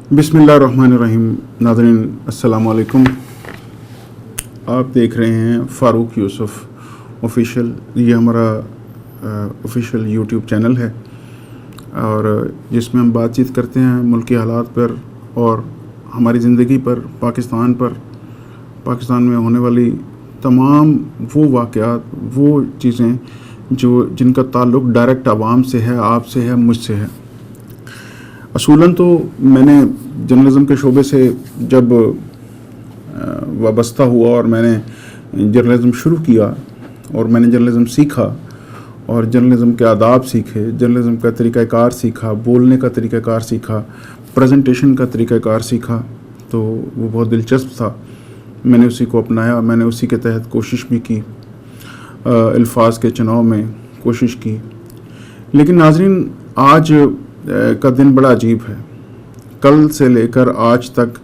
बिस्मिल्लाहिर्रहमानिर्रहीम। नाज़रीन अस्सलाम वालेकुम। आप देख रहे हैं फ़ारूक यूसुफ़ ऑफ़िशियल। ये हमारा ऑफ़िशियल यूट्यूब चैनल है और जिसमें हम बातचीत करते हैं मुल्की हालात पर और हमारी ज़िंदगी पर, पाकिस्तान में होने वाली तमाम वो वाक़यात, वो चीज़ें जिनका ताल्लुक़ डायरेक्ट आवाम से है, आपसे है, मुझसे है। असूलन तो मैंने जर्नलिज़म के शोबे से जब वाबस्ता हुआ और मैंने जर्नलिज़म शुरू किया और मैंने जर्नलिज़म सीखा और जर्नलिज़म के आदाब सीखे, जर्नलिज़म का तरीक़ाकार सीखा, बोलने का तरीक़ाकार सीखा, प्रेजेंटेशन का तरीक़ाकार सीखा, तो वो बहुत दिलचस्प था। मैंने उसी को अपनाया, मैंने उसी के तहत कोशिश भी की, अल्फाज के चुनाव में कोशिश की। लेकिन नाज़रीन आज का दिन बड़ा अजीब है। कल से लेकर आज तक,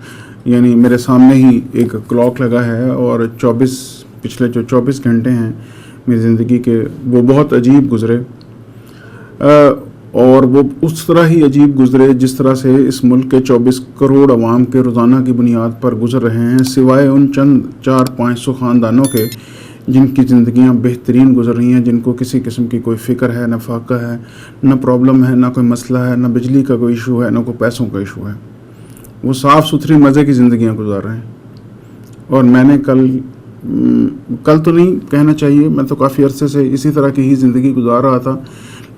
यानी मेरे सामने ही एक क्लॉक लगा है और पिछले जो 24 घंटे हैं मेरी ज़िंदगी के, वो बहुत अजीब गुज़रे और वो उस तरह ही अजीब गुज़रे जिस तरह से इस मुल्क के 24 करोड़ अवाम के रोज़ाना की बुनियाद पर गुज़र रहे हैं, सिवाय उन चंद 400-500 ख़ानदानों के जिनकी ज़िंदगियां बेहतरीन गुजर रही हैं, जिनको किसी किस्म की कोई फ़िक्र है, न फाका है, न प्रॉब्लम है, न कोई मसला है, न बिजली का कोई इशू है, न कोई पैसों का इशू है। वो साफ़ सुथरी मज़े की ज़िंदगियां गुजार रहे हैं। और मैंने कल तो नहीं कहना चाहिए, मैं तो काफ़ी अरसे से इसी तरह की ही ज़िंदगी गुजार रहा था,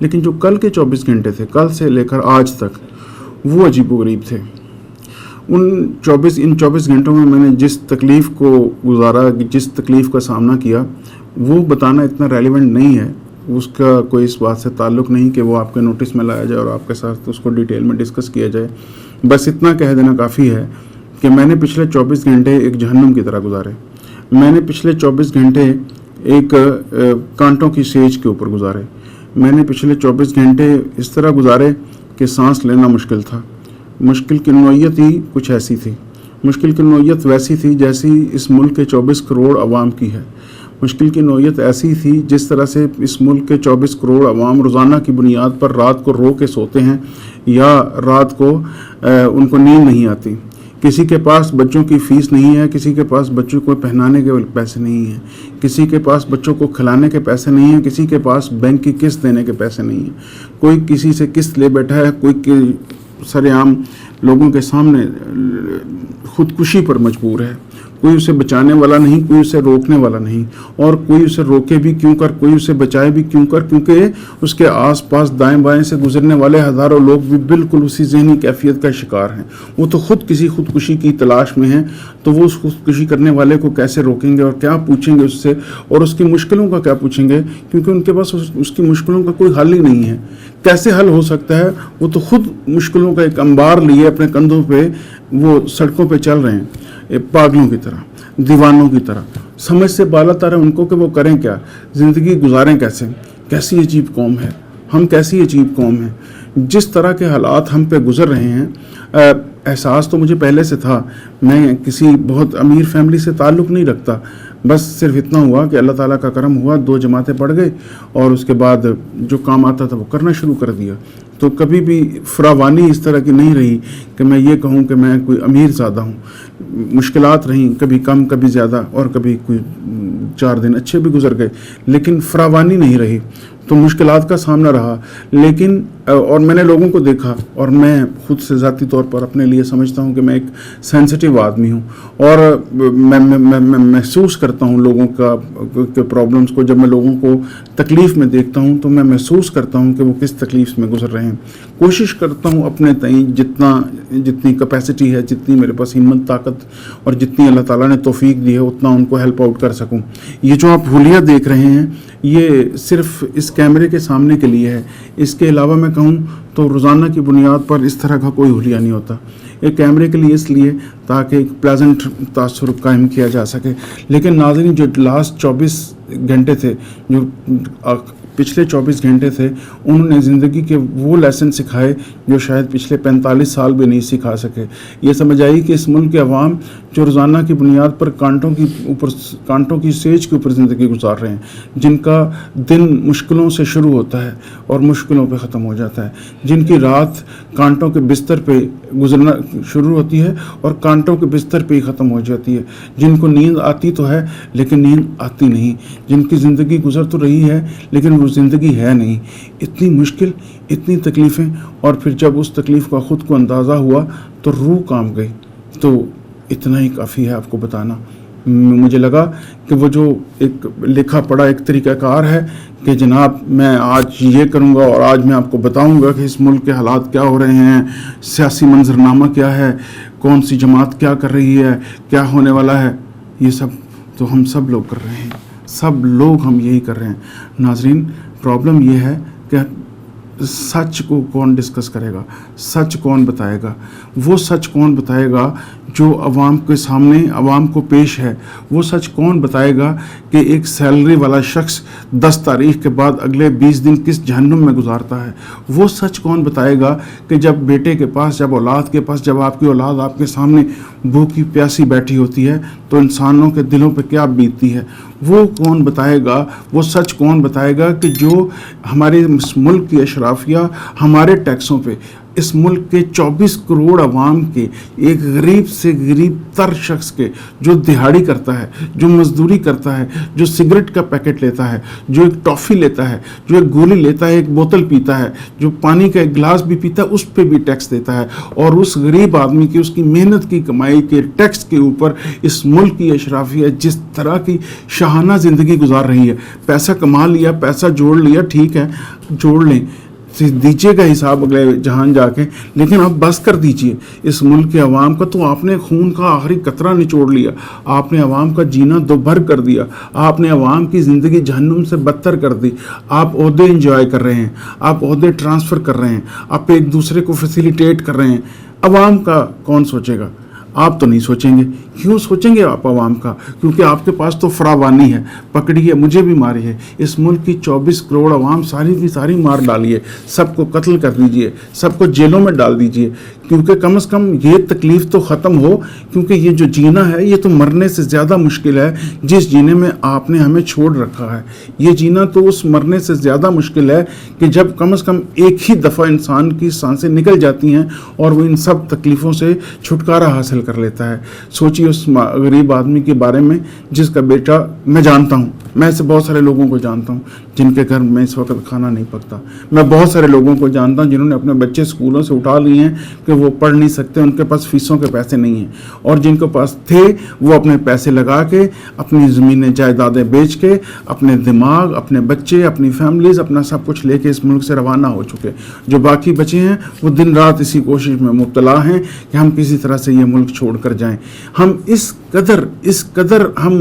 लेकिन जो कल के 24 घंटे थे, कल से लेकर आज तक, वो अजीबोगरीब थे। इन 24 घंटों में मैंने जिस तकलीफ़ को गुजारा, जिस तकलीफ़ का सामना किया, वो बताना इतना रेलेवेंट नहीं है। उसका कोई इस बात से ताल्लुक़ नहीं कि वो आपके नोटिस में लाया जाए और आपके साथ उसको डिटेल में डिस्कस किया जाए। बस इतना कह देना काफ़ी है कि मैंने पिछले 24 घंटे एक जहन्नुम की तरह गुजारे। मैंने पिछले 24 घंटे एक कांटों की सेज के ऊपर गुजारे। मैंने पिछले 24 घंटे इस तरह गुजारे कि सांस लेना मुश्किल था। मुश्किल की नौयत ही कुछ ऐसी थी। मुश्किल की नौयत वैसी थी जैसी इस मुल्क के 24 करोड़ अवाम की है। मुश्किल की नौयत ऐसी थी जिस तरह से इस मुल्क के 24 करोड़ अवाम रोज़ाना की बुनियाद पर रात को रो के सोते हैं या रात को उनको नींद नहीं आती। किसी के पास बच्चों की फ़ीस नहीं है, किसी के पास बच्चों को पहनाने के पैसे नहीं हैं, किसी के पास बच्चों को खिलाने के पैसे नहीं हैं, किसी के पास बैंक की किस्त देने के पैसे नहीं हैं। कोई किसी से किस्त ले बैठा है, कोई सरेआम लोगों के सामने खुदकुशी पर मजबूर है। कोई उसे बचाने वाला नहीं, कोई उसे रोकने वाला नहीं, और कोई उसे रोके भी क्यों कर, कोई उसे बचाए भी क्यों कर, क्योंकि उसके आसपास दाएं बाएं से गुजरने वाले हज़ारों लोग भी बिल्कुल उसी ज़हनी कैफियत का शिकार हैं। वो तो खुद किसी खुदकुशी की तलाश में हैं, तो वो उस खुदकुशी करने वाले को कैसे रोकेंगे और क्या पूछेंगे उससे, और उसकी मुश्किलों का क्या पूछेंगे, क्योंकि उनके पास उसकी मुश्किलों का कोई हल ही नहीं है। कैसे हल हो सकता है? वो तो खुद मुश्किलों का एक अंबार लिए अपने कंधों पे वो सड़कों पे चल रहे हैं, पागलों की तरह, दीवानों की तरह। समझ से बाला तारा उनको कि वो करें क्या, ज़िंदगी गुजारें कैसे। कैसी अजीब कौम है हम, कैसी अजीब कौम है। जिस तरह के हालात हम पे गुजर रहे हैं, एहसास तो मुझे पहले से था। मैं किसी बहुत अमीर फैमिली से ताल्लुक़ नहीं रखता, बस सिर्फ इतना हुआ कि अल्लाह ताला का करम हुआ, 2 जमातें पढ़ गए और उसके बाद जो काम आता था वो करना शुरू कर दिया। तो कभी भी फरावानी इस तरह की नहीं रही कि मैं ये कहूँ कि मैं कोई अमीर ज़्यादा हूँ। मुश्किलात रहीं, कभी कम कभी ज़्यादा, और कभी कोई 4 दिन अच्छे भी गुजर गए, लेकिन फरावानी नहीं रही। तो मुश्किलात का सामना रहा, लेकिन और मैंने लोगों को देखा, और मैं खुद से ज़ाती तौर पर अपने लिए समझता हूँ कि मैं एक सेंसिटिव आदमी हूँ और मैं महसूस करता हूँ लोगों के प्रॉब्लम्स को। जब मैं लोगों को तकलीफ़ में देखता हूँ तो मैं महसूस करता हूँ कि वो किस तकलीफ़ में गुजर रहे हैं। कोशिश करता हूँ अपने तईं जितनी कैपेसिटी है, जितनी मेरे पास हिम्मत, ताकत और जितनी अल्लाह ताला ने तौफीक दी है, उतना उनको हेल्प आउट कर सकूँ। ये जो आप हुलिया देख रहे हैं, ये सिर्फ इस कैमरे के सामने के लिए है। इसके अलावा मैं कहूँ तो रोज़ाना की बुनियाद पर इस तरह का कोई हुलिया नहीं होता। एक कैमरे के लिए इसलिए ताकि एक प्लेजेंट तासुर कायम किया जा सके। लेकिन नाज़रीन, जो लास्ट 24 घंटे थे, जो पिछले 24 घंटे थे उन्होंने ज़िंदगी के वो लेसन सिखाए जो शायद पिछले 45 साल भी नहीं सिखा सके। ये समझ आई कि इस मुल्क के अवाम जो रोज़ाना की बुनियाद पर कांटों की सेज के ऊपर ज़िंदगी गुजार रहे हैं, जिनका दिन मुश्किलों से शुरू होता है और मुश्किलों पे ख़त्म हो जाता है, जिनकी रात कांटों के बिस्तर पे गुजरना शुरू होती है और कांटों के बिस्तर पे ही ख़त्म हो जाती है, जिनको नींद आती तो है लेकिन नींद आती नहीं, जिनकी ज़िंदगी गुजर तो रही है लेकिन वो ज़िंदगी है नहीं। इतनी मुश्किल, इतनी तकलीफ़ें, और फिर जब उस तकलीफ़ का ख़ुद को अंदाज़ा हुआ तो रूह कांप गई। तो इतना ही काफ़ी है आपको बताना। मुझे लगा कि वो जो एक लिखा पढ़ा एक तरीक़ाकार है कि जनाब मैं आज ये करूँगा और आज मैं आपको बताऊँगा कि इस मुल्क के हालात क्या हो रहे हैं, सियासी मंजरनामा क्या है, कौन सी जमात क्या कर रही है, क्या होने वाला है, ये सब तो हम सब लोग कर रहे हैं, सब लोग हम यही कर रहे हैं। नाजरीन, प्रॉब्लम ये है कि सच को कौन डिस्कस करेगा, सच कौन बताएगा, वो सच कौन बताएगा जो अवाम के सामने अवाम को पेश है। वो सच कौन बताएगा कि एक सैलरी वाला शख्स 10 तारीख के बाद अगले 20 दिन किस जहन्नुम में गुजारता है। वो सच कौन बताएगा कि जब बेटे के पास, जब औलाद के पास, जब आपकी औलाद आपके सामने भूखी प्यासी बैठी होती है तो इंसानों के दिलों पे क्या बीतती है। वो कौन बताएगा, वो सच कौन बताएगा कि जो हमारे इस मुल्क की अशराफिया हमारे टैक्सों पे इस मुल्क के 24 करोड़ अवाम के एक गरीब से गरीब तर शख्स के, जो दिहाड़ी करता है, जो मजदूरी करता है, जो सिगरेट का पैकेट लेता है, जो एक टॉफ़ी लेता है, जो एक गोली लेता है, एक बोतल पीता है, जो पानी का एक गिलास भी पीता है, उस पर भी टैक्स देता है, और उस गरीब आदमी की, उसकी मेहनत की कमाई के टैक्स के ऊपर इस मुल्क की अशराफिया जिस तरह की शाहाना ज़िंदगी गुजार रही है। पैसा कमा लिया, पैसा जोड़ लिया, ठीक है, जोड़ लें, दीजिएगा हिसाब अगले जहान जाके, लेकिन अब बस कर दीजिए। इस मुल्क के अवाम का तो आपने खून का आखिरी कतरा निचोड़ लिया, आपने अवाम का जीना दोभर कर दिया, आपने अवाम की ज़िंदगी जहन्नुम से बदतर कर दी। आप ओहदे इंजॉय कर रहे हैं, आप ओहदे ट्रांसफ़र कर रहे हैं, आप एक दूसरे को फैसिलिटेट कर रहे हैं। अवाम का कौन सोचेगा? आप तो नहीं सोचेंगे। क्यों सोचेंगे आप अवाम का? क्योंकि आपके पास तो फरावानी है, पकड़ी है, मुझे भी मारी है। इस मुल्क की 24 करोड़ अवाम सारी की सारी मार डालिए, सबको कत्ल कर दीजिए, सबको जेलों में डाल दीजिए, क्योंकि कम से कम ये तकलीफ़ तो ख़त्म हो। क्योंकि ये जो जीना है ये तो मरने से ज़्यादा मुश्किल है जिस जीने में आपने हमें छोड़ रखा है। ये जीना तो उस मरने से ज़्यादा मुश्किल है कि जब कम से कम एक ही दफ़ा इंसान की सांसें निकल जाती हैं और वो इन सब तकलीफ़ों से छुटकारा हासिल कर लेता है। सोचिए उस गरीब आदमी के बारे में जिसका बेटा, मैं जानता हूँ, मैं ऐसे बहुत सारे लोगों को जानता हूँ जिनके घर में इस वक्त खाना नहीं पकता। मैं बहुत सारे लोगों को जानता हूँ जिन्होंने अपने बच्चे स्कूलों से उठा लिए हैं कि वो पढ़ नहीं सकते, उनके पास फीसों के पैसे नहीं हैं, और जिनके पास थे वो अपने पैसे लगा के, अपनी ज़मीनें जायदादें बेच के, अपने दिमाग, अपने बच्चे, अपनी फैमिलीज़, अपना सब कुछ लेके इस मुल्क से रवाना हो चुके। जो बाकी बचे हैं वो दिन रात इसी कोशिश में मुब्तला हैं कि हम किसी तरह से ये मुल्क छोड़ कर जाएँ। हम इस कदर हम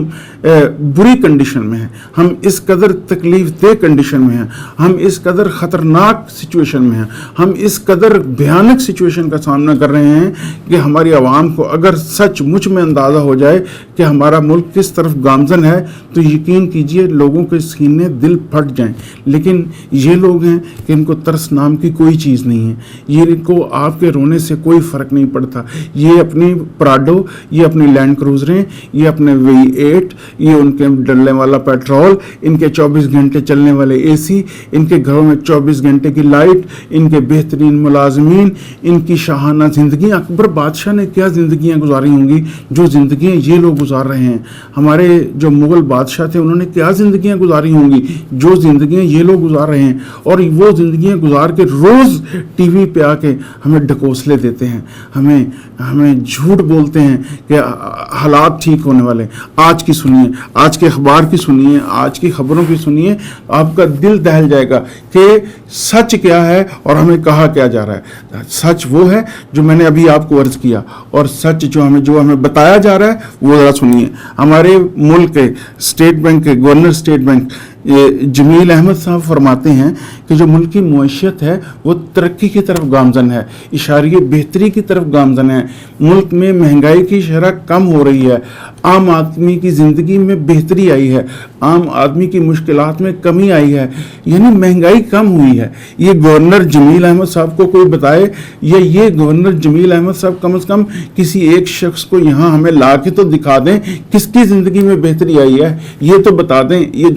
बुरी कंडीशन में हैं, हम इस कदर तकलीफ दे कंडीशन में हैं, हम इस कदर ख़तरनाक सिचुएशन में हैं, हम इस कदर भयानक सिचुएशन का सामना कर रहे हैं कि हमारी आवाम को अगर सचमुच में अंदाज़ा हो जाए कि हमारा मुल्क किस तरफ गामजन है तो यकीन कीजिए लोगों के सीने दिल फट जाएं। लेकिन ये लोग हैं कि इनको तरस नाम की कोई चीज़ नहीं है, ये इनको आपके रोने से कोई फ़र्क नहीं पड़ता। ये अपनी प्राडो, ये अपनी लैंड क्रूज़रें, ये अपने V8, ये उनके डलने वाला पेट्रोल, इनके 24 घंटे चलने वाले AC, इनके घरों में 24 घंटे की लाइट, इनके बेहतरीन मुलाजमीन, इनकी शाहाना ज़िंदगी। अकबर बादशाह ने क्या ज़िंदगियाँ गुजारी होंगी जो ज़िंदगियाँ ये लोग गुजार रहे हैं। हमारे जो मुग़ल बादशाह थे उन्होंने क्या ज़िंदगियाँ गुजारी होंगी जो ज़िंदगियाँ ये लोग गुजार रहे हैं। और वो ज़िंदगियाँ गुजार के रोज़ TV पे आके हमें ढकोसले देते हैं, हमें झूठ बोलते हैं कि हालात ठीक होने वाले। आज की सुनिए, आज के अखबार की सुनिए, आज की खबरों की सुनिए, आपका दिल दहल जाएगा कि सच क्या है और हमें कहा क्या जा रहा है। सच वो है जो मैंने अभी आपको अर्ज किया, और सच जो हमें बताया जा रहा है वो ज़रा सुनिए। हमारे मुल्क के स्टेट बैंक के governor state bank Jamil Ahmed Sahab फरमाते हैं कि जो मुल्क की मईशत है वो तरक्की की तरफ गामजन है, इशारे बेहतरी की तरफ गामजन है। मुल्क में महंगाई की शरह कम हो रही है, आम आदमी की ज़िंदगी में बेहतरी आई है, आम आदमी की मुश्किलात में कमी आई है, यानी महंगाई कम हुई है। ये गवर्नर जमील अहमद साहब को कोई बताए, या ये गवर्नर जमील अहमद साहब कम से कम किसी एक शख्स को यहाँ हमें ला के तो दिखा दें किसकी ज़िंदगी में बेहतरी आई है, ये तो बता दें। ये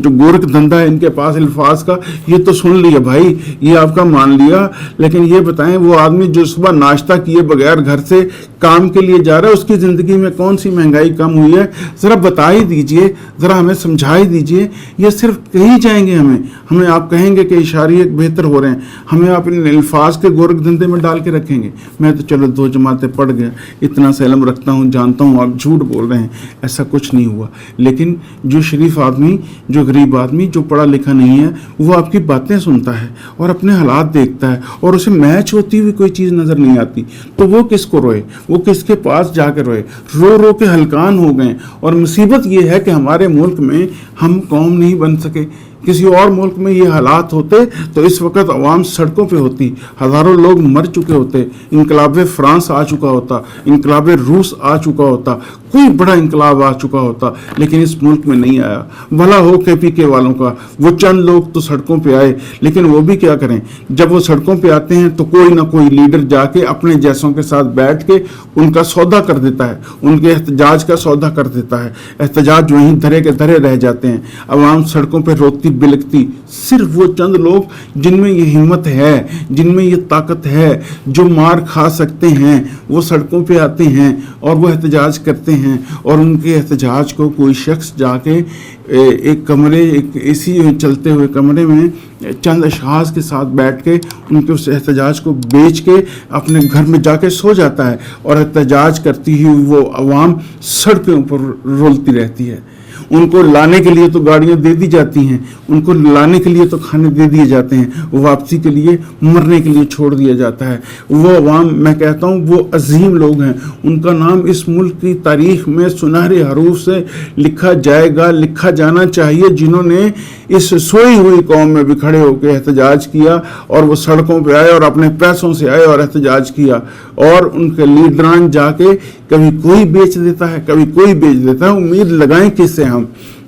जो गोरख धंधा है इनके पास अल्फाज का, ये तो सुन लिया भाई, ये आपका मान लिया, लेकिन ये बताएं वो आदमी जो सुबह नाश्ता किए बगैर घर से काम के लिए जा रहा है, उसकी ज़िंदगी में कौन सी महंगाई कम हुई है, ज़रा बता ही दीजिए, ज़रा हमें समझा ही दीजिए। ये सिर्फ कही जाएंगे हमें आप कहेंगे कि इशारे बेहतर हो रहे हैं, हमें आप इन अल्फाज के गोरख धंधे में डाल के रखेंगे। मैं तो चलो 2 जमातें पढ़ गया, इतना सा इल्म रखता हूँ, जानता हूँ आप झूठ बोल रहे हैं, ऐसा कुछ नहीं हुआ। लेकिन जो शरीफ आदमी, जो गरीब आदमी, जो पढ़ा लिखा नहीं है, वो आपकी बातें सुनता है और अपने हालात देखता है और उसे मैच होती हुई कोई चीज़ नज़र नहीं आती, तो वो किसको रोए, वो किसके पास जाकर रोए। रो रो के हलकान हो गए। और मुसीबत ये है कि हमारे मुल्क में हम कौम नहीं बन सके। किसी और मुल्क में ये हालात होते तो इस वक्त अवाम सड़कों पे होती, हज़ारों लोग मर चुके होते, इनकलाब फ्रांस आ चुका होता, इनकलाब रूस आ चुका होता, कोई बड़ा इनकलाब आ चुका होता, लेकिन इस मुल्क में नहीं आया। भला हो KPK वालों का, वो चंद लोग तो सड़कों पे आए, लेकिन वो भी क्या करें, जब वो सड़कों पे आते हैं तो कोई ना कोई लीडर जाके अपने जैसों के साथ बैठ के उनका सौदा कर देता है, उनके एहतजाज का सौदा कर देता है। एहतजाज वहीं धरे के धरे रह जाते हैं, अवाम सड़कों पर रोती बिलकती। सिर्फ वो चंद लोग जिनमें ये हिम्मत है, जिनमें ये ताकत है, जो मार खा सकते हैं, वो सड़कों पे आते हैं और वो एहतजाज करते हैं। और उनके एहतजाज को कोई शख्स जाके एक कमरे, एक AC चलते हुए कमरे में चंद अशखास के साथ बैठ के उनके उस एहतजाज को बेच के अपने घर में जाके सो जाता है, और एहतजाज करती हुई वो अवाम सड़कों पर रोलती रहती है। उनको लाने के लिए तो गाड़ियां दे दी जाती हैं, उनको लाने के लिए तो खाने दे दिए जाते हैं, वापसी के लिए मरने के लिए छोड़ दिया जाता है। वो अवाम, मैं कहता हूँ वो अजीम लोग हैं, उनका नाम इस मुल्क की तारीख में सुनहरे हरूफ से लिखा जाएगा, लिखा जाना चाहिए, जिन्होंने इस सोई हुई कौम में भी खड़े होकर एहतजाज किया और वो सड़कों पर आए और अपने पैसों से आए और एहतजाज किया। और उनके लीडरान जाके कभी कोई बेच देता है, कभी कोई बेच देता है। उम्मीद लगाएं किससे?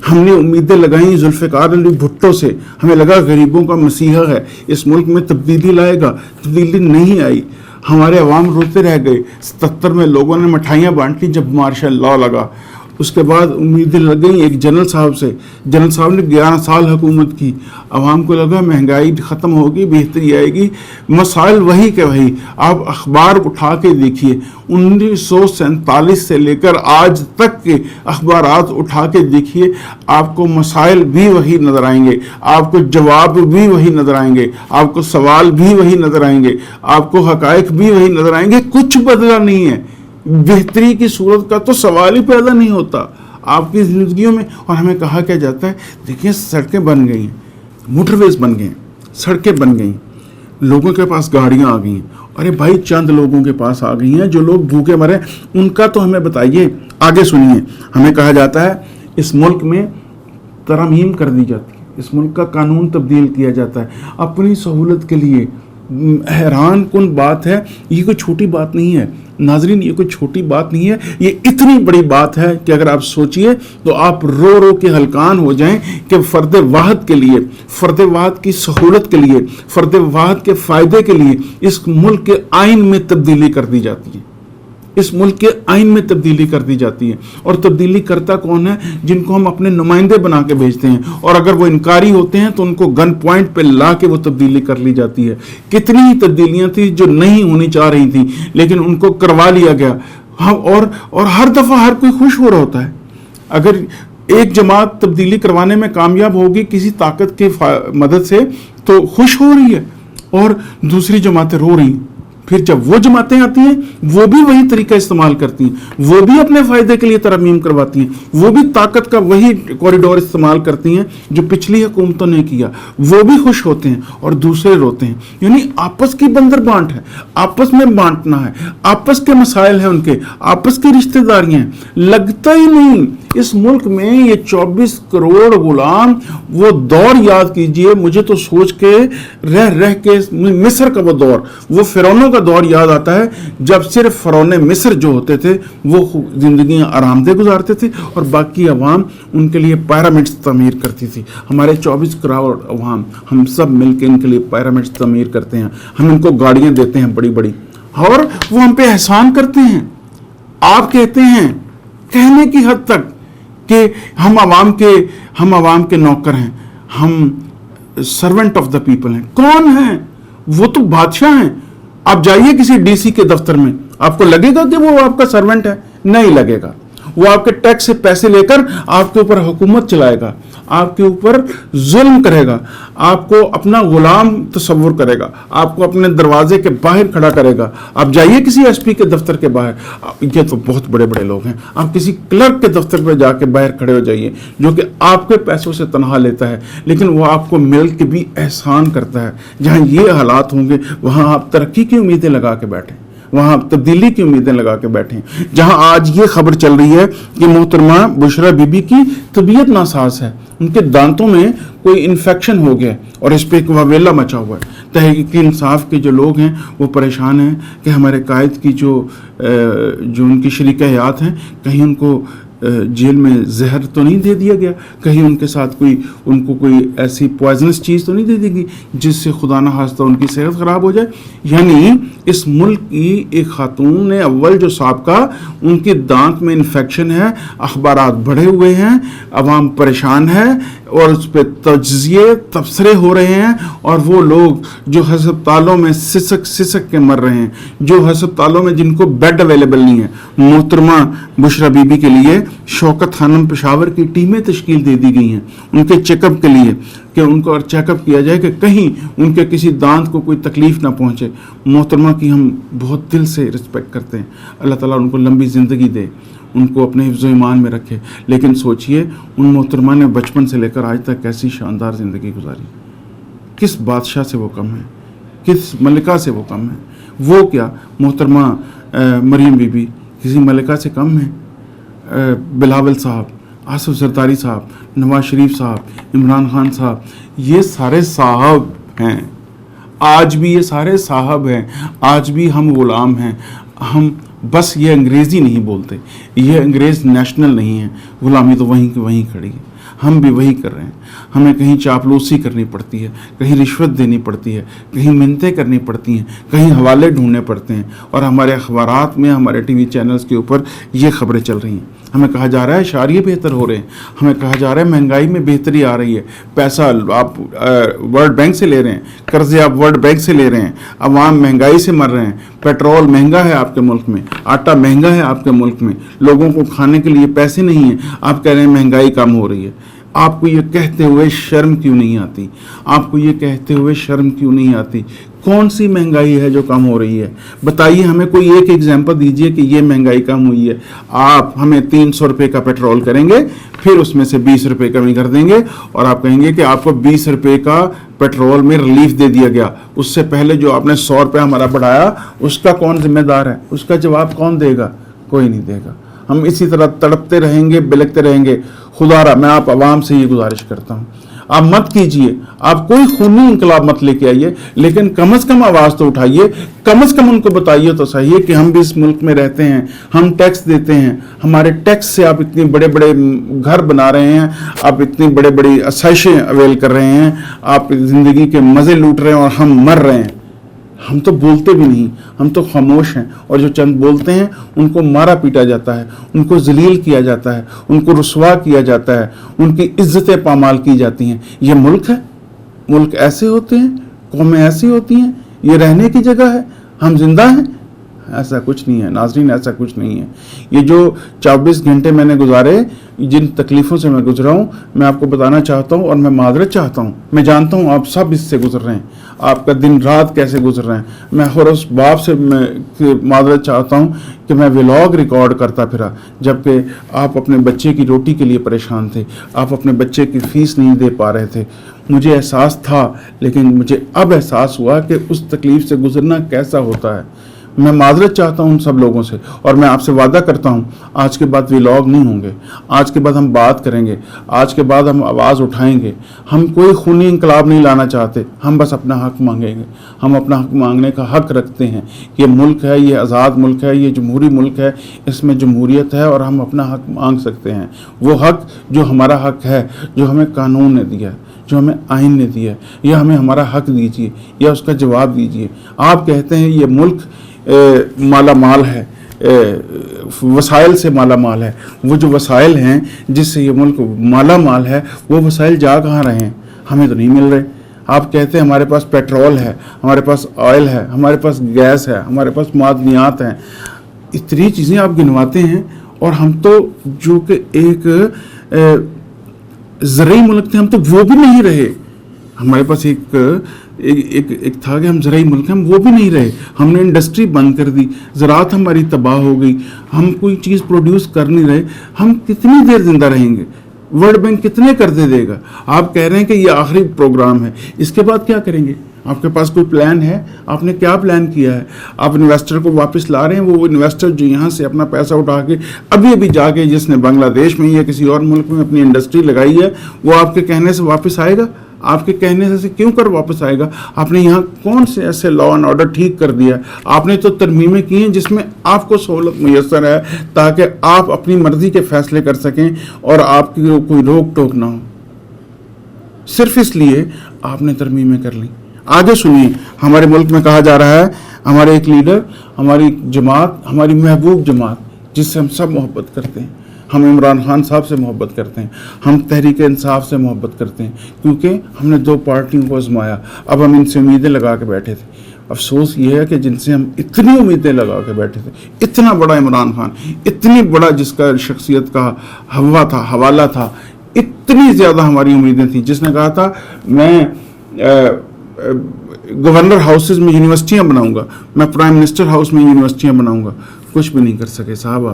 हमने उम्मीदें लगाई जुल्फ़िकार अली भुट्टो से, हमें लगा गरीबों का मसीहा है, इस मुल्क में तब्दीली लाएगा, तब्दीली नहीं आई। हमारे अवाम रोते रह गए। 77 में लोगों ने मिठाइयाँ बांटी जब मार्शल लॉ लगा। उसके बाद उम्मीदें लग गई एक जनरल साहब से। जनरल साहब ने 11 साल हुकूमत की, आवाम को लगा महंगाई ख़त्म होगी, बेहतरी आएगी। मसाइल वही के वही। आप अखबार उठा के देखिए, 1947 से लेकर आज तक के अखबारात उठा के देखिए, आपको मसाइल भी वही नज़र आएंगे, आपको जवाब भी वही नज़र आएंगे, आपको सवाल भी वही नज़र आएंगे, आपको हक़ाइक़ भी वही नज़र आएंगे। कुछ बदला नहीं है। बेहतरी की सूरत का तो सवाल ही पैदा नहीं होता आपकी ज़िंदगियों में। और हमें कहा क्या जाता है, देखिए सड़कें बन गई हैं, मोटरवेज बन गए हैं, सड़कें बन गई, लोगों के पास गाड़ियां आ गई हैं। अरे भाई, चंद लोगों के पास आ गई हैं, जो लोग भूखे मरे उनका तो हमें बताइए। आगे सुनिए, हमें कहा जाता है इस मुल्क में तरमीम कर दी जाती है, इस मुल्क का कानून तब्दील किया जाता है अपनी सहूलत के लिए। हैरान कुन बात है, ये कोई छोटी बात नहीं है नाजरीन, ये कोई छोटी बात नहीं है, ये इतनी बड़ी बात है कि अगर आप सोचिए तो आप रो रो के हलकान हो जाएं कि फ़र्द वाहद के लिए, फ़र्द वाहद की सहूलत के लिए, फ़र्द वाहद के फ़ायदे के लिए इस मुल्क के आइन में तब्दीली कर दी जाती है, इस मुल्क के आइन में तब्दीली कर दी जाती है। और तब्दीली करता कौन है? जिनको हम अपने नुमाइंदे बना के भेजते हैं, और अगर वो इनकारी होते हैं तो उनको गन पॉइंट पे ला के वो तब्दीली कर ली जाती है। कितनी ही तब्दीलियां थी जो नहीं होनी चाह रही थी, लेकिन उनको करवा लिया गया। हाँ, और हर दफ़ा हर कोई खुश हो रहा होता है। अगर एक जमात तब्दीली करवाने में कामयाब होगी किसी ताकत की मदद से तो खुश हो रही है, और दूसरी जमातें रो रही। फिर जब वो जमातें आती हैं वो भी वही तरीका इस्तेमाल करती हैं, वो भी अपने फायदे के लिए तरमीम करवाती हैं, वो भी ताकत का वही कॉरिडोर इस्तेमाल करती हैं जो पिछली हुकूमतों ने किया। वो भी खुश होते हैं और दूसरे रोते हैं। यानी आपस की बंदर बांट है, आपस में बांटना है, आपस के मसाइल हैं उनके, आपस की रिश्तेदारियां हैं। लगता ही नहीं इस मुल्क में ये 24 करोड़ गुलाम, वो दौर याद कीजिए, मुझे तो सोच के रह के मिस्र का वो दौर, वो फिरौनों का दौर याद आता है जब सिर्फ फिरौने मिस्र जो होते थे वो जिंदगियां आरामदह गुजारते थे और बाकी अवाम उनके लिए पिरामिड्स तमीर करती थी। हमारे 24 करोड़ अवाम हम सब मिलकर इनके लिए पिरामिड्स तमीर करते हैं, हम इनको गाड़ियां देते हैं बड़ी बड़ी और वो हम पे एहसान करते हैं। आप कहते हैं कहने की हद तक कि हम आवाम के नौकर हैं, हम सर्वेंट ऑफ द पीपल हैं। कौन है वो? तो बादशाह हैं। आप जाइए किसी डीसी के दफ्तर में, आपको लगेगा कि वो आपका सर्वेंट है? नहीं लगेगा। वो आपके टैक्स से पैसे लेकर आपके ऊपर हुकूमत चलाएगा, आपके ऊपर जुल्म करेगा, आपको अपना गुलाम तस्वुर करेगा, आपको अपने दरवाजे के बाहर खड़ा करेगा। आप जाइए किसी एसपी के दफ्तर के बाहर, ये तो बहुत बड़े बड़े लोग हैं, आप किसी क्लर्क के दफ्तर पर जाके बाहर खड़े हो जाइए जो कि आपके पैसों से तनख्वाह लेता है, लेकिन वो आपको मिल के भी एहसान करता है। जहाँ ये हालात होंगे वहाँ आप तरक्की की उम्मीदें लगा के बैठे, वहां तब्दीली की उम्मीदें लगा के बैठे। जहां आज ये खबर चल रही है कि मोहतरमा बुशरा बीबी की तबीयत नासाज है, उनके दांतों में कोई इन्फेक्शन हो गया और इस पे एक वावेला मचा हुआ है। तहरीक इंसाफ के जो लोग हैं वो परेशान हैं कि हमारे कायद की जो उनकी शरीक हयात हैं, कहीं उनको जेल में जहर तो नहीं दे दिया गया, कहीं उनके साथ उनको कोई ऐसी पॉइजनस चीज़ तो नहीं दे देगी जिससे खुदा न खास्ता उनकी सेहत ख़राब हो जाए। यानी इस मुल्क की एक खातून ने अव्वल जो साबका, उनके दांत में इन्फेक्शन है, अखबारात बढ़े हुए हैं, अवाम परेशान है और उस पर तज्जिए तबसरे हो रहे हैं और वो लोग जो हस्पतालों में सिसक के मर रहे हैं, जो हस्पतालों में जिनको बेड अवेलेबल नहीं है। मोहतरमा बुशरा बीबी के लिए शौकत खानम पेशावर की टीमें तश्कील दे दी गई हैं उनके चेकअप के लिए कि उनको और चेकअप किया जाए कि कहीं उनके किसी दांत को कोई तकलीफ ना पहुंचे। मोहतरमा की हम बहुत दिल से रिस्पेक्ट करते हैं, अल्लाह ताला उनको लंबी ज़िंदगी दे, उनको अपने हिफ्ज़ ईमान में रखे। लेकिन सोचिए उन मोहतरमा ने बचपन से लेकर आज तक कैसी शानदार ज़िंदगी गुजारी। किस बादशाह से वो कम है, किस मलिका से वो कम है? वो क्या मोहतरमा मरीम बीबी किसी मलिका से कम है? बिलावल साहब, आसिफ जरदारी साहब, नवाज शरीफ साहब, इमरान खान साहब, ये सारे साहब हैं। आज भी ये सारे साहब हैं, आज भी हम गुलाम हैं। हम बस ये अंग्रेज़ी नहीं बोलते, ये अंग्रेज़ नेशनल नहीं है, गुलामी तो वहीं की वहीं खड़ी है। हम भी वही कर रहे हैं। हमें कहीं चापलूसी करनी पड़ती है, कहीं रिश्वत देनी पड़ती है, कहीं मिन्नतें करनी पड़ती हैं, कहीं हवाले ढूंढने पड़ते हैं और हमारे अखबारात में, हमारे टीवी चैनल्स के ऊपर ये खबरें चल रही हैं। हमें कहा जा रहा है शारिये बेहतर हो रहे हैं, हमें कहा जा रहा है महंगाई में बेहतरी आ रही है, पैसा आप वर्ल्ड बैंक से ले रहे हैं, कर्जे आप वर्ल्ड बैंक से ले रहे हैं, अवाम महंगाई से मर रहे हैं, पेट्रोल महंगा है आपके मुल्क में, आटा महंगा है आपके मुल्क में, लोगों को खाने के लिए पैसे नहीं हैं, आप कह रहे हैं महंगाई कम हो रही है। आपको ये कहते हुए शर्म क्यों नहीं आती? आपको ये कहते हुए शर्म क्यों नहीं आती? कौन सी महंगाई है जो कम हो रही है? बताइए, हमें कोई एक एग्जांपल दीजिए कि ये महंगाई कम हुई है। आप हमें 300 रुपये का पेट्रोल करेंगे, फिर उसमें से 20 रुपये कमी कर देंगे और आप कहेंगे कि आपको 20 रुपये का पेट्रोल में रिलीफ दे दिया गया। उससे पहले जो आपने 100 रुपये हमारा बढ़ाया, उसका कौन जिम्मेदार है? उसका जवाब कौन देगा? कोई नहीं देगा। हम इसी तरह तड़पते रहेंगे, बिलकते रहेंगे। खुदारा मैं आप आवाम से ये गुजारिश करता हूँ, आप मत कीजिए, आप कोई खूनी इंकलाब मत लेके आइए, लेकिन कम से कम आवाज़ तो उठाइए, कम से कम उनको बताइए तो सही है कि हम भी इस मुल्क में रहते हैं, हम टैक्स देते हैं, हमारे टैक्स से आप इतने बड़े बड़े घर बना रहे हैं, आप इतनी बड़े बड़ी आसाइशें अवेल कर रहे हैं, आप ज़िंदगी के मज़े लूट रहे हैं और हम मर रहे हैं। हम तो बोलते भी नहीं, हम तो खामोश हैं और जो चंद बोलते हैं उनको मारा पीटा जाता है, उनको जलील किया जाता है, उनको रुसवा किया जाता है, उनकी इज्जतें पामाल की जाती हैं। ये मुल्क है? मुल्क ऐसे होते हैं? कौमें ऐसी होती हैं? ये रहने की जगह है? हम जिंदा हैं? ایسا کچھ نہیں ہے ناظرین, ایسا کچھ نہیں ہے. یہ جو 24 گھنٹے میں نے گزارے, جن تکلیفوں سے میں گزرا ہوں, میں آپ کو بتانا چاہتا ہوں اور میں معذرت چاہتا ہوں. میں جانتا ہوں آپ سب اس سے گزر رہے ہیں, آپ کا دن رات کیسے گزر رہے ہیں. میں اور اس باپ سے میں معذرت چاہتا ہوں کہ میں ولاگ ریکارڈ کرتا پھرا, جبکہ آپ اپنے بچے کی روٹی کے لیے پریشان تھے, آپ اپنے بچے کی فیس نہیں دے پا رہے تھے. مجھے احساس تھا, لیکن مجھے اب احساس ہوا کہ اس تکلیف سے گزرنا کیسا ہوتا ہے. میں معذرت چاہتا ہوں ان سب لوگوں سے, اور میں آپ سے وعدہ کرتا ہوں آج کے بعد ولاگ نہیں ہوں گے, آج کے بعد ہم بات کریں گے, آج کے بعد ہم آواز اٹھائیں گے. ہم کوئی خونی انقلاب نہیں لانا چاہتے, ہم بس اپنا حق مانگیں گے. ہم اپنا حق مانگنے کا حق رکھتے ہیں. یہ ملک ہے, یہ آزاد ملک ہے, یہ جمہوری ملک ہے, اس میں جمہوریت ہے اور ہم اپنا حق مانگ سکتے ہیں. وہ حق جو ہمارا حق ہے, جو ہمیں قانون نے دیا, جو ہمیں آئین نے دیا, یا ہمیں ہمارا حق دیجیے یا اس کا جواب دیجیے. آپ کہتے ہیں یہ ملک مالا مال ہے, وسائل سے مالا مال ہے. وہ جو وسائل ہیں جس سے یہ ملک مالا مال ہے, وہ وسائل جا کہاں رہے ہیں؟ ہمیں تو نہیں مل رہے. آپ کہتے ہیں ہمارے پاس پیٹرول ہے, ہمارے پاس آئل ہے, ہمارے پاس گیس ہے, ہمارے پاس معدنیات ہیں, اتنی چیزیں آپ گنواتے ہیں, اور ہم تو جو کہ ایک زرعی ملک تھے, ہم تو وہ بھی نہیں رہے. ہمارے پاس ایک تھا کہ ہم زرعی ملک ہیں, ہم وہ بھی نہیں رہے. ہم نے انڈسٹری بند کر دی, زراعت ہماری تباہ ہو گئی, ہم کوئی چیز پروڈیوس کر نہیں رہے. ہم کتنی دیر زندہ رہیں گے؟ ورلڈ بینک کتنے قرضے دے گا؟ آپ کہہ رہے ہیں کہ یہ آخری پروگرام ہے, اس کے بعد کیا کریں گے؟ آپ کے پاس کوئی پلان ہے؟ آپ نے کیا پلان کیا ہے؟ آپ انویسٹر کو واپس لا رہے ہیں, وہ انویسٹر جو یہاں سے اپنا پیسہ اٹھا کے ابھی جا کے جس نے بنگلہ دیش میں یا کسی اور ملک میں اپنی انڈسٹری لگائی ہے, وہ آپ کے کہنے سے واپس آئے گا؟ آپ کے کہنے سے کیوں کر واپس آئے گا؟ آپ نے یہاں کون سے ایسے لا اینڈ آرڈر ٹھیک کر دیا ہے؟ آپ نے تو ترمیمیں کی ہیں جس میں آپ کو سہولت میسر ہے, تاکہ آپ اپنی مرضی کے فیصلے کر سکیں اور آپ کی کوئی روک ٹوک نہ ہو. صرف اس لیے آپ نے ترمیمیں کر لی. آگے سنیے, ہمارے ملک میں کہا جا رہا ہے ہمارے ایک لیڈر, ہماری جماعت, ہماری محبوب جماعت جس سے ہم سب محبت کرتے ہیں, ہم عمران خان صاحب سے محبت کرتے ہیں, ہم تحریک انصاف سے محبت کرتے ہیں, کیونکہ ہم نے 2 پارٹیوں کو آزمایا. اب ہم ان سے امیدیں لگا کے بیٹھے تھے. افسوس یہ ہے کہ جن سے ہم اتنی امیدیں لگا کے بیٹھے تھے, اتنا بڑا عمران خان, اتنی بڑا جس کا شخصیت کا حوالہ تھا, اتنی زیادہ ہماری امیدیں تھیں, جس نے کہا تھا میں گورنر ہاؤسز میں یونیورسٹیاں بناؤں گا, میں پرائم منسٹر ہاؤس میں یونیورسٹیاں بناؤں گا. کچھ بھی نہیں کر سکے صاحب,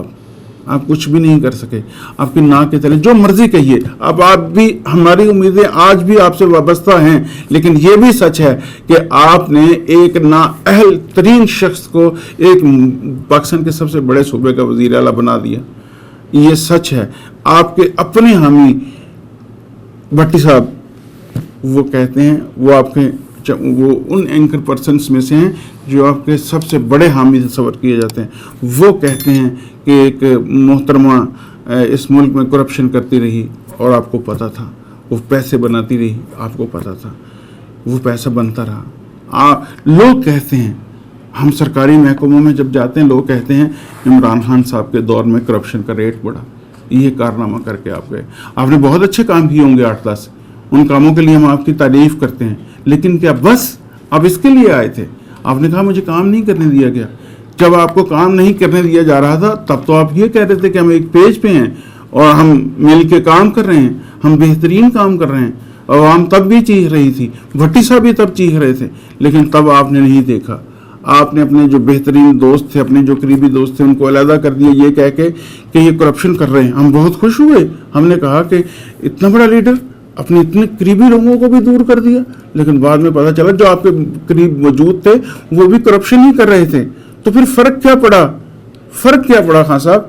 آپ کچھ بھی نہیں کر سکے. آپ کی ناک کے تلے جو مرضی کہیے. اب آپ بھی, ہماری امیدیں آج بھی آپ سے وابستہ ہیں, لیکن یہ بھی سچ ہے کہ آپ نے ایک نااہل ترین شخص کو ایک پاکستان کے سب سے بڑے صوبے کا وزیر اعلیٰ بنا دیا. یہ سچ ہے. آپ کے اپنے حامی بھٹی صاحب, وہ کہتے ہیں, وہ ان اینکر پرسنس میں سے ہیں جو آپ کے سب سے بڑے حامی تصور کیے جاتے ہیں. وہ کہتے ہیں کہ ایک محترمہ اس ملک میں کرپشن کرتی رہی اور آپ کو پتا تھا, وہ پیسے بناتی رہی, آپ کو پتا تھا, وہ پیسہ بنتا رہا. لوگ کہتے ہیں, ہم سرکاری محکموں میں جب جاتے ہیں, لوگ کہتے ہیں عمران خان صاحب کے دور میں کرپشن کا ریٹ بڑھا, یہ کارنامہ کر کے آپ گئے. آپ نے بہت اچھے کام کیے ہوں گے 8-10, ان کاموں کے لیے ہم آپ کی تعریف کرتے ہیں, لیکن کیا بس آپ اس کے لیے آئے تھے؟ آپ نے کہا مجھے کام نہیں کرنے دیا گیا. جب آپ کو کام نہیں کرنے دیا جا رہا تھا, تب تو آپ یہ کہہ رہے تھے کہ ہم ایک پیج پہ ہیں اور ہم مل کے کام کر رہے ہیں, ہم بہترین کام کر رہے ہیں. عوام تب بھی چیخ رہی تھی, بھٹی صاحب بھی تب چیخ رہے تھے, لیکن تب آپ نے نہیں دیکھا. آپ نے اپنے جو بہترین دوست تھے, اپنے جو قریبی دوست تھے, ان کو علیحدہ کر دیا یہ کہہ کے کہ یہ کرپشن کر رہے ہیں. ہم بہت خوش ہوئے. ہم نے کہا کہ اتنا بڑا لیڈر اپنے اتنے قریبی لوگوں کو بھی دور کر دیا, لیکن بعد میں پتا چلا جو آپ کے قریب موجود تھے وہ بھی کرپشن ہی کر رہے تھے. تو پھر فرق کیا پڑا خان صاحب؟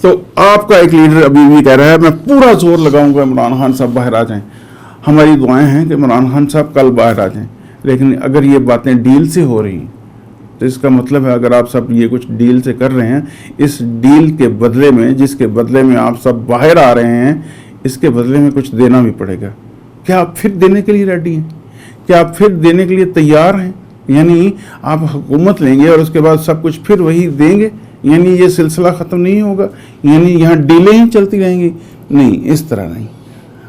تو آپ کا ایک لیڈر ابھی بھی کہہ رہا ہے میں پورا زور لگاؤں گا عمران خان صاحب باہر آ جائیں. ہماری دعائیں ہیں کہ عمران خان صاحب کل باہر آ جائیں, لیکن اگر یہ باتیں ڈیل سے ہو رہی ہیں تو اس کا مطلب ہے اگر آپ سب یہ کچھ ڈیل سے کر رہے ہیں, اس ڈیل کے بدلے میں, جس کے بدلے میں آپ سب باہر آ رہے ہیں, اس کے بدلے میں کچھ دینا بھی پڑے گا. کیا آپ پھر دینے کے لیے ریڈی ہیں؟ کیا آپ پھر دینے کے لیے تیار ہیں؟ یعنی آپ حکومت لیں گے اور اس کے بعد سب کچھ پھر وہی دیں گے, یعنی یہ سلسلہ ختم نہیں ہوگا, یعنی یہاں ڈیلیں ہی چلتی رہیں گی؟ نہیں, اس طرح نہیں.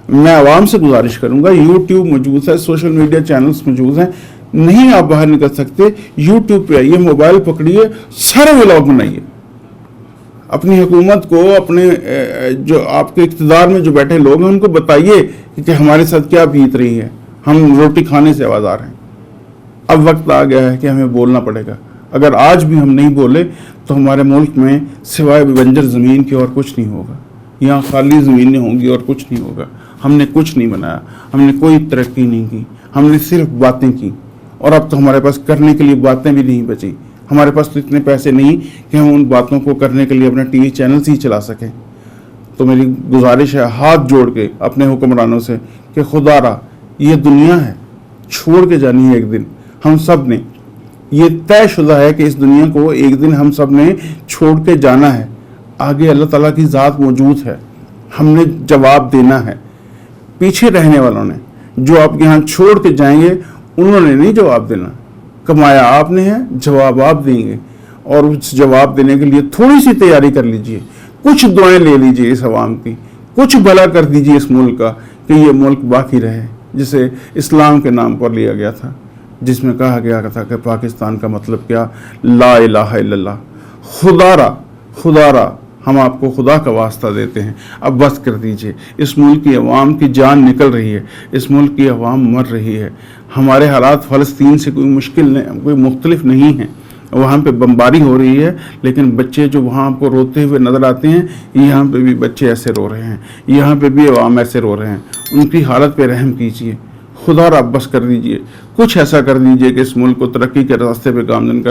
میں عوام سے گزارش کروں گا, یوٹیوب موجود ہے, سوشل میڈیا چینلز موجود ہیں, नहीं आप बाहर निकल सकते, यूट्यूब पे आइए, मोबाइल पकड़िए, सारे व्लॉग बनाइए। अपनी हुकूमत को, अपने जो आपके इक़्तिदार में जो बैठे लोग हैं उनको बताइए कि हमारे साथ क्या बीत रही है, हम रोटी खाने से आवाज़ार हैं। अब वक्त आ गया है कि हमें बोलना पड़ेगा। अगर आज भी हम नहीं बोले तो हमारे मुल्क में सिवाय बंजर ज़मीन के और कुछ नहीं होगा। यहाँ खाली ज़मीनें होंगी और कुछ नहीं होगा। हमने कुछ नहीं बनाया, हमने कोई तरक्की नहीं की, हमने सिर्फ बातें की। और अब तो हमारे पास करने के लिए बातें भी नहीं बची। हमारे पास तो इतने पैसे नहीं कि हम उन बातों को करने के लिए अपना टीवी चैनल ही चला सकें। तो मेरी गुजारिश है हाथ जोड़ के अपने हुक्मरानों से कि खुदारा ये दुनिया है, छोड़ के जानी है एक दिन हम सब ने। ये तयशुदा है कि इस दुनिया को एक दिन हम सब ने छोड़ के जाना है। आगे अल्लाह ताला की ज़ात मौजूद है, हमने जवाब देना है। पीछे रहने वालों ने, जो आप यहाँ छोड़ के जाएंगे, उन्होंने नहीं जवाब देना। कमाया आपने है, जवाब आप देंगे। और उस जवाब देने के लिए थोड़ी सी तैयारी कर लीजिए, कुछ दुआएं ले लीजिए इस अवाम की, कुछ भला कर दीजिए इस मुल्क का कि ये मुल्क बाकी रहे, जिसे इस्लाम के नाम पर लिया गया था, जिसमें कहा गया था कि पाकिस्तान का मतलब क्या, ला इलाहा इल्लल्लाह। खुदारा हम आपको खुदा का वास्ता देते हैं, अब बस कर दीजिए। इस मुल्क की अवाम की जान निकल रही है, इस मुल्क की अवाम मर रही है। हमारे हालात फ़लस्तीन से कोई मुख्तलिफ नहीं है। वहाँ पे बमबारी हो रही है, लेकिन बच्चे जो वहाँ आपको रोते हुए नज़र आते हैं, यहाँ पे भी बच्चे ऐसे रो रहे हैं, यहाँ पे भी अवाम ऐसे रो रहे हैं। उनकी हालत पे रहम कीजिए, खुदा रब बस कर दीजिए, कुछ ऐसा कर दीजिए कि इस मुल्क को तरक्की के रास्ते पे गामजन कर